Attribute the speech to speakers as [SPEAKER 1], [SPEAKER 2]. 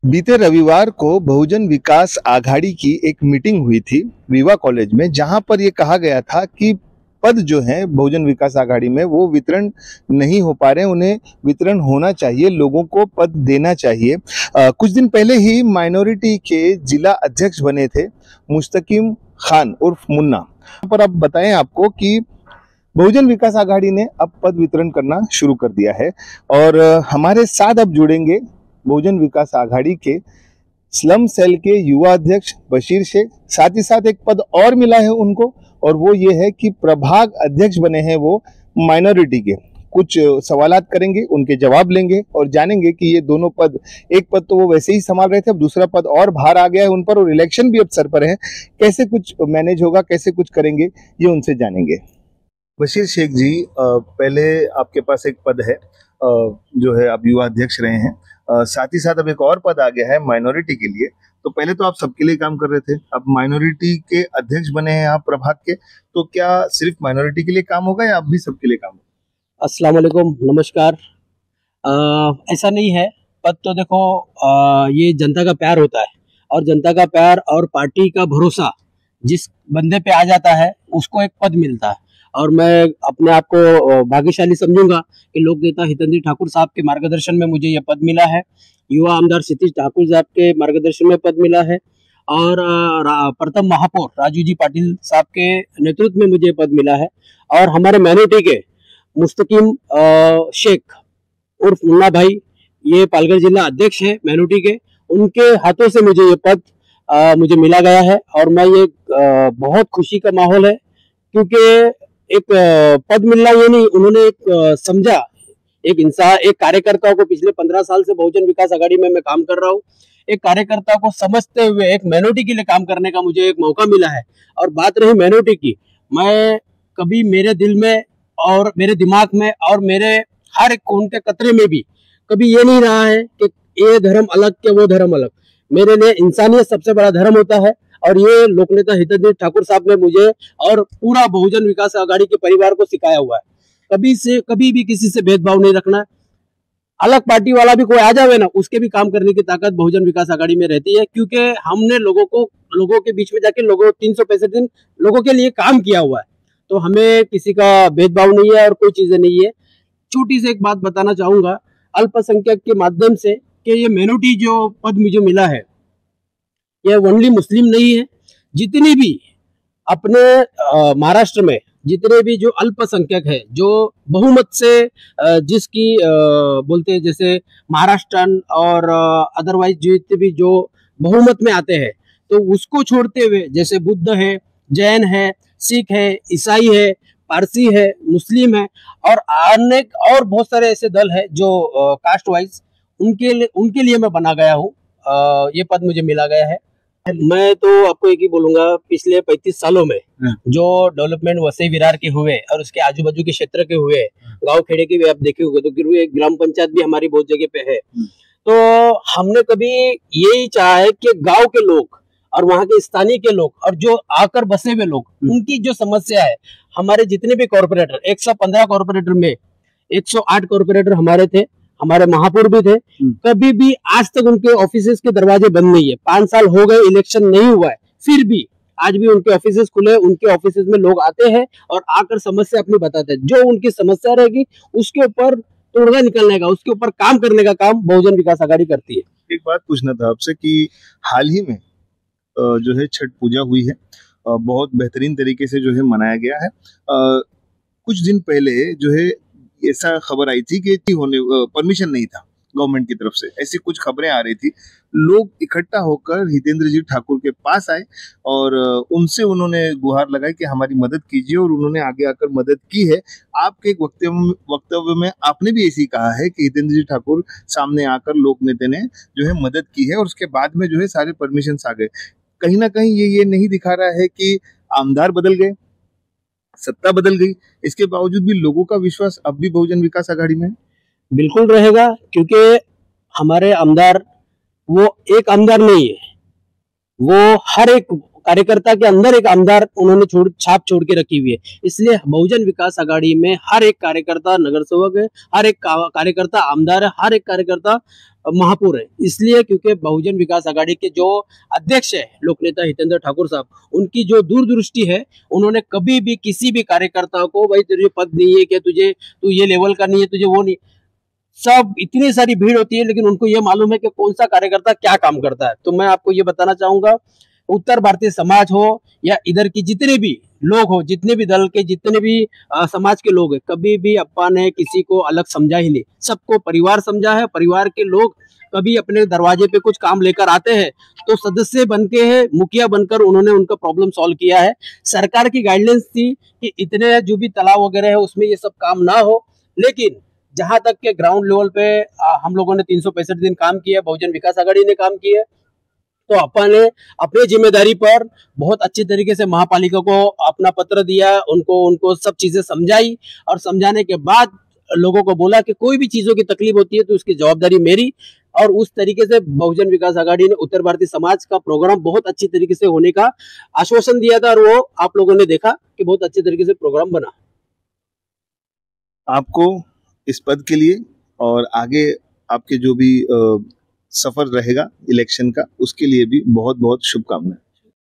[SPEAKER 1] बीते रविवार को बहुजन विकास आघाड़ी की एक मीटिंग हुई थी विवा कॉलेज में, जहां पर यह कहा गया था कि पद जो हैं बहुजन विकास आघाड़ी में वो वितरण नहीं हो पा रहे हैं, उन्हें वितरण होना चाहिए, लोगों को पद देना चाहिए। कुछ दिन पहले ही माइनॉरिटी के जिला अध्यक्ष बने थे मुस्तकीम खान उर्फ मुन्ना। पर अब बताएं आपको कि बहुजन विकास आघाड़ी ने अब पद वितरण करना शुरू कर दिया है और हमारे साथ अब जुड़ेंगे बहुजन विकास आघाड़ी के स्लम सेल के युवा अध्यक्ष बशीर शेख। साथ ही साथ एक पद और मिला है उनको, और वो ये है कि प्रभाग अध्यक्ष बने हैं वो माइनॉरिटी के। कुछ सवालात करेंगे, उनके जवाब लेंगे और जानेंगे कि ये दोनों पद, एक पद तो वो वैसे ही संभाल रहे थे, अब दूसरा पद और बाहर आ गया है उन पर और इलेक्शन भी अब सर पर है, कैसे कुछ मैनेज होगा, कैसे कुछ करेंगे, ये उनसे जानेंगे। बशीर शेख जी, पहले आपके पास एक पद है जो है आप युवा अध्यक्ष रहे हैं, साथ ही साथ अब एक और पद आ गया है माइनॉरिटी के लिए। तो पहले तो आप सबके लिए काम कर रहे थे, अब माइनॉरिटी के अध्यक्ष बने हैं आप प्रभाग के, तो क्या सिर्फ माइनॉरिटी के लिए काम होगा या आप भी सबके लिए काम होगा?
[SPEAKER 2] अस्सलाम वालेकुम, नमस्कार। ऐसा नहीं है, पद तो देखो ये जनता का प्यार होता है और जनता का प्यार और पार्टी का भरोसा जिस बंदे पे आ जाता है उसको एक पद मिलता है। और मैं अपने आप को भाग्यशाली समझूंगा कि लोक नेता हितेंद्र ठाकुर साहब के मार्गदर्शन में मुझे यह पद मिला है, युवा आमदार क्षितिज ठाकुर साहब के मार्गदर्शन में पद मिला है और प्रथम महापौर राजू जी पाटिल साहब के नेतृत्व में मुझे पद मिला है। और हमारे माइनॉरिटी के मुस्तकीम शेख उर्फ मुन्ना भाई, ये पालघर जिला अध्यक्ष है माइनॉरिटी के, उनके हाथों से मुझे ये पद मुझे मिला गया है। और मैं ये बहुत खुशी का माहौल है, क्योंकि एक पद मिलना ये नहीं, उन्होंने एक समझा, एक इंसान, एक कार्यकर्ता को, पिछले 15 साल से बहुजन विकास आघाड़ी में मैं काम कर रहा हूँ, एक कार्यकर्ता को समझते हुए एक माइनॉरिटी के लिए काम करने का मुझे एक मौका मिला है। और बात रही माइनॉरिटी की, मैं कभी मेरे दिल में और मेरे दिमाग में और मेरे हर एक खून के कतरे में भी कभी ये नहीं रहा है कि ये धर्म अलग के वो धर्म अलग। मेरे लिए इंसानियत सबसे बड़ा धर्म होता है और ये लोकनेता हितेंद्र ठाकुर साहब ने मुझे और पूरा बहुजन विकास आघाड़ी के परिवार को सिखाया हुआ है। कभी भी किसी से भेदभाव नहीं रखना। अलग पार्टी वाला भी कोई आ जावे ना, उसके भी काम करने की ताकत बहुजन विकास आघाड़ी में रहती है, क्योंकि हमने लोगों के बीच में जाके 365 दिन लोगों के लिए काम किया हुआ है। तो हमें किसी का भेदभाव नहीं है और कोई चीजें नहीं है। छोटी सी एक बात बताना चाहूंगा अल्पसंख्यक के माध्यम से, कि ये माइनॉरिटी जो पद मुझे मिला है यह ओनली मुस्लिम नहीं है। जितनी भी अपने महाराष्ट्र में जितने भी जो अल्पसंख्यक है, जो बहुमत से जिसकी बोलते हैं, जैसे महाराष्ट्रन और अदरवाइज जितने भी जो बहुमत में आते हैं, तो उसको छोड़ते हुए जैसे बुद्ध है, जैन है, सिख है, ईसाई है, पारसी है, मुस्लिम है और अनेक और बहुत सारे ऐसे दल है जो कास्ट वाइज, उनके लिए मैं बना गया हूँ। ये पद मुझे मिला गया है। मैं तो आपको एक ही बोलूंगा, पिछले 35 सालों में जो डेवलपमेंट वसई विरार के हुए और उसके आजू बाजू के क्षेत्र के हुए, गांव खेड़े के भी आप देखे होंगे, तो एक ग्राम पंचायत भी हमारी बहुत जगह पे है। तो हमने कभी यही चाहा है कि गांव के लोग और वहाँ के स्थानीय के लोग और जो आकर बसे हुए लोग, उनकी जो समस्या है, हमारे जितने भी कॉर्पोरेटर, 115 कॉर्पोरेटर में 108 कॉर्पोरेटर हमारे थे, हमारे महापौर भी थे, कभी भी आज तक उनके ऑफिसेस के दरवाजे बंद नहीं है। 5 साल हो गए, इलेक्शन नहीं हुआ है, फिर भी आज भी उनके ऑफिसेस खुले, उनके ऑफिसेस में लोग आते हैं और आकर समस्या अपनी बताते हैं। जो उनकी समस्या रहेगी उसके ऊपर तोड़गा निकलने का, उसके ऊपर काम करने का काम बहुजन विकास आघाड़ी करती है।
[SPEAKER 1] एक बात पूछना था आपसे कि हाल ही में जो है छठ पूजा हुई है, बहुत बेहतरीन तरीके से जो है मनाया गया है। कुछ दिन पहले जो है ऐसा खबर आई थी कि होने परमिशन नहीं था गवर्नमेंट की तरफ से, ऐसी कुछ खबरें आ रही थी। लोग इकट्ठा होकर हितेंद्र जी ठाकुर के पास आए और उनसे उन्होंने गुहार लगाई कि हमारी मदद कीजिए, और उन्होंने आगे आकर मदद की है। आपके एक वक्तव्य में आपने भी ऐसी कहा है कि हितेंद्र जी ठाकुर सामने आकर लोक नेता ने जो है मदद की है और उसके बाद में जो है सारे परमिशन आ गए। कहीं ना कहीं ये नहीं दिखा रहा है कि आमदार बदल गए, सत्ता बदल गई, इसके बावजूद भी लोगों का विश्वास अब भी बहुजन विकास आघाड़ी में है?
[SPEAKER 2] बिल्कुल रहेगा, क्योंकि हमारे आमदार वो एक आमदार नहीं है, वो हर एक कार्यकर्ता के अंदर एक आमदार उन्होंने छाप छोड़ के रखी हुई है। इसलिए बहुजन विकास आघाड़ी में हर एक कार्यकर्ता नगर सेवक है, हर एक कार्यकर्ता आमदार है, हर एक कार्यकर्ता महापौर है, इसलिए क्योंकि बहुजन विकास आघाड़ी के जो अध्यक्ष है लोकनेता हितेंद्र ठाकुर साहब, उनकी जो दूरदृष्टि है, उन्होंने कभी भी किसी भी कार्यकर्ता को भाई तुझे पद नहीं है क्या, तू ये लेवल का नहीं है, तुझे वो नहीं, सब इतनी सारी भीड़ होती है लेकिन उनको ये मालूम है कि कौन सा कार्यकर्ता क्या काम करता है। तो मैं आपको ये बताना चाहूंगा, उत्तर भारतीय समाज हो या इधर की जितने भी लोग हो, जितने भी दल के जितने भी समाज के लोग हैं, कभी भी अप्पा ने किसी को अलग समझा ही नहीं, सबको परिवार समझा है। परिवार के लोग कभी अपने दरवाजे पे कुछ काम लेकर आते हैं तो सदस्य बन के है, मुखिया बनकर उन्होंने उनका प्रॉब्लम सॉल्व किया है। सरकार की गाइडलाइंस थी कि इतने जो भी तालाब वगैरह है उसमें ये सब काम ना हो, लेकिन जहां तक के ग्राउंड लेवल पे हम लोगों ने 365 दिन काम किया, बहुजन विकास आघाड़ी ने काम किया, तो अपन ने अपनी जिम्मेदारी पर बहुत अच्छी तरीके से महापालिका को अपना पत्र दिया, उनको सब चीजें समझाई और समझाने के बाद लोगों को बोला कि कोई भी चीजों की तकलीफ होती है तो उसकी जवाबदारी मेरी। और उस तरीके से बहुजन विकास आघाड़ी ने उत्तर भारतीय समाज का प्रोग्राम बहुत अच्छी तरीके से होने का आश्वासन दिया था और वो आप लोगों ने देखा कि बहुत अच्छे तरीके से प्रोग्राम बना।
[SPEAKER 1] आपको इस पद के लिए और आगे आपके जो भी सफर रहेगा इलेक्शन का, उसके लिए भी बहुत बहुत शुभकामनाएं।